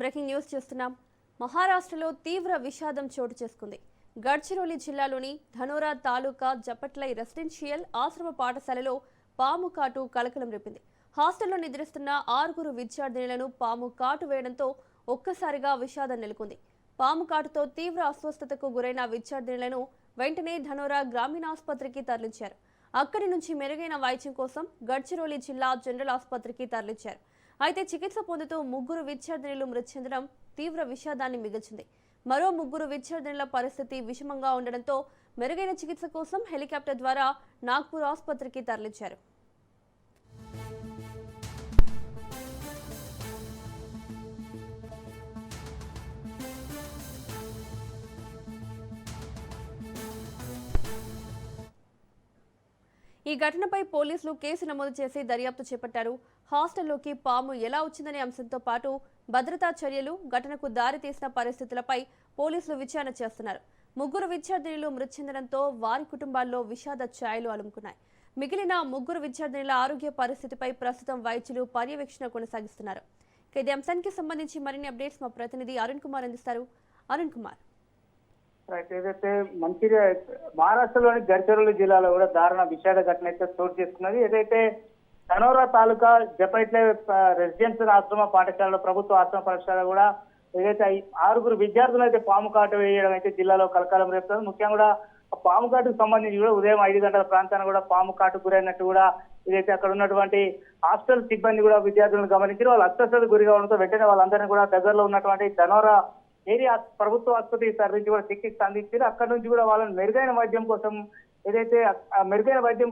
Breaking news చూస్తున్నాం. మహారాష్ట్రలో తీవ్ర విషాదం చోటు చేసుకుంది. గడ్చిరోలి జిల్లాలోని ధనోరా తాలూకా జపట్లై రెసిడెన్షియల్ ఆశ్రమ పాఠశాలలో పాము కాటు కలకలం రేపింది. హాస్టల్లో నిద్రిస్తున్న 6 విద్యార్థినులను పాము కాటు వేయడంతో ఒక్కసారిగా విషాదం నెలకొంది. పాము కాటుతో తీవ్ర అస్వస్థతకు గురైన విద్యార్థినులను వెంటనే ధనోరా గ్రామీణ ఆసుపత్రికి తరలించారు. అక్కడి నుంచి మెరుగైన వైద్యం కోసం గడ్చిరోలి జిల్లా జనరల్ ఆసుపత్రికి తరలించారు. అయితే చికిత్స పొందుతూ 3 విద్యార్థినులు మృతి చెందడం తీవ్ర విషాదాన్ని మిగిల్చింది. మరో 3 విద్యార్థినుల పరిస్థితి విషమంగా ఉండడంతో మెరుగైన చికిత్స కోసం హెలికాప్టర్ ద్వారా నాగ్పూర్ ఆసుపత్రికి తరలించారు. ఈ ఘటనపై పోలీసులు కేసు నమోదు చేసి దర్యాప్తు చేపట్టారు. హాస్టల్లోకి పాము ఎలా వచ్చిందనే అంశంతో పాటు భద్రతా చర్యలు, ఘటనకు దారితీసిన పరిస్థితులపై పోలీసులు విచారణ చేస్తున్నారు. 3 విద్యార్థినులు మృతి చెందడంతో వారి కుటుంబాల్లో విషాద ఛాయలు అలుముకున్నాయి. మిగిలిన 3 విద్యార్థినుల ఆరోగ్య పరిస్థితిపై ప్రస్తుతం వైద్యులు పర్యవేక్షణ కొనసాగిస్తున్నారు. ఇదే అంశానికి సంబంధించి మరిన్ని అప్డేట్స్ మా ప్రతినిధి అరుణ్ కుమార్ అందిస్తారు. అరుణ్ కుమార్, ఏదైతే మహారాష్ట్రలోని గడ్చిరోలి జిల్లాలో కూడా దారుణ విషాద ఘటన అయితే చోటు చేసుకున్నది. ఏదైతే ధనోరా తాలూకా జపట్లై రెసిడెన్షియల్ ఆశ్రమ పాఠశాలలో ప్రభుత్వ ఆశ్రమ పాఠశాల కూడా ఏదైతే 6 విద్యార్థులు అయితే పాము కాటు వేయడం అయితే జిల్లాలో కలకాలం రేపుతుంది. ముఖ్యంగా కూడా పాము కాటుకు సంబంధించి కూడా ఉదయం 5 గంటల ప్రాంతాన్ని కూడా పాము కాటు గురైనట్టు కూడా ఏదైతే అక్కడ ఉన్నటువంటి హాస్టల్ సిబ్బంది కూడా విద్యార్థులను గమనించారు. వాళ్ళు అస్వస్థతకు గురి కావడంతో వెంటనే వాళ్ళందరినీ కూడా దగ్గరలో ఉన్నటువంటి ధనోరా ఏరియా ప్రభుత్వ ఆసుపత్రికి తరలించి కూడా చికిత్స అందించారు. అక్కడ నుంచి కూడా వాళ్ళని మెరుగైన వైద్యం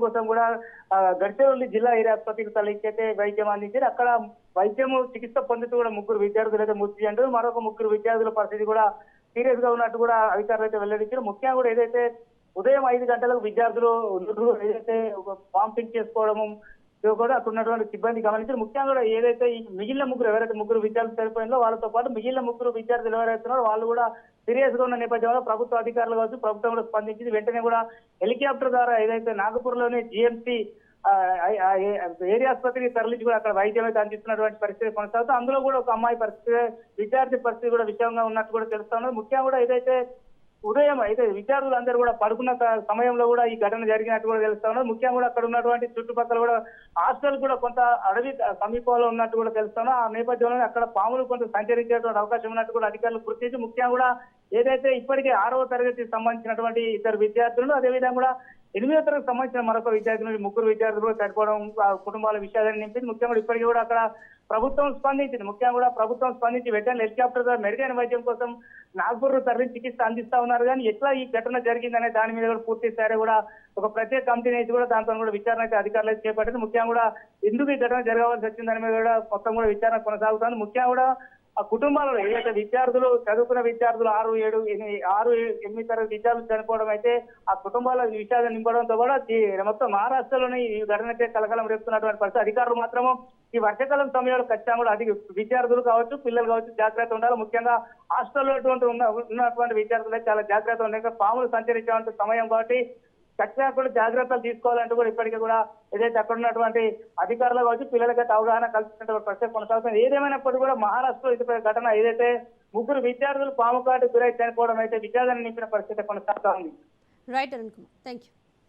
కోసం కూడా గడ్చిరోలి జిల్లా ఏరియా ఆసుపత్రికి తరలించైతే వైద్యం అందించారు. అక్కడ వైద్యము చికిత్స పొందుతూ కూడా 3 విద్యార్థులు అయితే మృతి చెందారు. మరొక 3 విద్యార్థుల పరిస్థితి కూడా సీరియస్ గా ఉన్నట్టు కూడా అధికారులు అయితే వెల్లడించారు. ముఖ్యంగా కూడా ఏదైతే ఉదయం 5 గంటలకు విద్యార్థులు ఏదైతే వామిటింగ్ చేసుకోవడము కూడా అక్కడ ఉన్నటువంటి సిబ్బంది గమనించారు. ముఖ్యంగా కూడా ఏదైతే ఈ మిగిలిన 3 ఎవరైతే 3 విద్యార్థులు చనిపోయిందో వాళ్ళతో పాటు మిగిలిన 3 విద్యార్థులు ఎవరైతున్నారో వాళ్ళు కూడా సీరియస్ గా ఉన్న నేపథ్యంలో ప్రభుత్వ అధికారులు కావచ్చు, ప్రభుత్వం కూడా స్పందించింది. వెంటనే కూడా హెలికాప్టర్ ద్వారా ఏదైతే నాగపూర్ లోని జిఎంసీ ఏరియా ఆసుపత్రికి తరలించి కూడా అక్కడ వైద్యం అయితే అందిస్తున్నటువంటి పరిస్థితి కొనసాగుతుంది. అందులో కూడా ఒక అమ్మాయి పరిస్థితి, విద్యార్థి పరిస్థితి కూడా విషయంగా ఉన్నట్టు కూడా తెలుస్తున్నది. ముఖ్యంగా కూడా ఏదైతే ఉదయం అయితే విద్యార్థులందరూ కూడా పడుకున్న సమయంలో కూడా ఈ ఘటన జరిగినట్టు కూడా తెలుస్తా ఉన్నది. ముఖ్యంగా కూడా అక్కడ ఉన్నటువంటి చుట్టుపక్కల కూడా హాస్టల్ కూడా కొంత అడవి సమీపంలో ఉన్నట్టు కూడా తెలుస్తాను. ఆ నేపథ్యంలో అక్కడ పాములు కొంత సంచరించేటువంటి అవకాశం ఉన్నట్టు కూడా అధికారులు గుర్తించి ముఖ్యంగా కూడా ఏదైతే ఇప్పటికే 6వ తరగతికి సంబంధించినటువంటి 2 విద్యార్థులు, అదేవిధంగా కూడా 8వ తరగతికి సంబంధించిన మరొక విద్యార్థులు 3 విద్యార్థులు చనిపోవడం కుటుంబాల విషయాన్ని నింపింది. ముఖ్యంగా కూడా ఇప్పటికీ కూడా అక్కడ ప్రభుత్వం స్పందించింది. ముఖ్యంగా కూడా ప్రభుత్వం స్పందించి వెంటనే హెలికాప్టర్ ద్వారా మెరుగైన వైద్యం కోసం నాగ్పూర్ తరలించి చికిత్స అందిస్తా ఉన్నారు. కానీ ఎట్లా ఈ ఘటన జరిగిందనే దాని మీద కూడా పూర్తి స్థాయి కూడా ఒక ప్రత్యేక కమిటీ వేసి కూడా దాంతో కూడా విచారణ అయితే అధికారులు అయితే చేపట్టింది. ముఖ్యంగా కూడా ఎందుకు ఈ ఘటన జరగవలసి వచ్చింది దాని మీద కూడా మొత్తం కూడా విచారణ కొనసాగుతుంది. ముఖ్యంగా కూడా ఆ కుటుంబాలలో ఏదైతే విద్యార్థులు చదువుకున్న విద్యార్థులు 6, 7, 8 తరగతి విద్యార్థులు చనిపోవడం అయితే ఆ కుటుంబాల విషయాలు నింపడంతో కూడా మొత్తం మహారాష్ట్రలోనే ఈ ఘటన అయితే కలకలం రేపుతున్నటువంటి పరిస్థితి. అధికారులు మాత్రము ఈ వర్షాకాలం సమయంలో ఖచ్చితంగా కూడా విద్యార్థులు కావచ్చు, పిల్లలు కావచ్చు జాగ్రత్త ఉండాలి. ముఖ్యంగా హాస్టల్లో ఉన్నటువంటి విద్యార్థులు చాలా జాగ్రత్త ఉండాలి. పాములు సంచరించేటువంటి సమయం కాబట్టి ఖచ్చితంగా కూడా జాగ్రత్తలు తీసుకోవాలంటూ కూడా ఇప్పటికీ కూడా ఏదైతే అక్కడ ఉన్నటువంటి అధికారులు కావచ్చు, పిల్లలకైతే అవగాహన కల్పించినటువంటి పరిస్థితి కొనసాగుతుంది. ఏదేమైనప్పటికీ కూడా మహారాష్ట్రలో ఇది ఘటన ఏదైతే 3 విద్యార్థులు పాము కాటు గురై చనిపోవడం అయితే విషాదాన్ని నింపిన పరిస్థితి కొనసాగుతా ఉంది. Right Arun Kumar, thank you.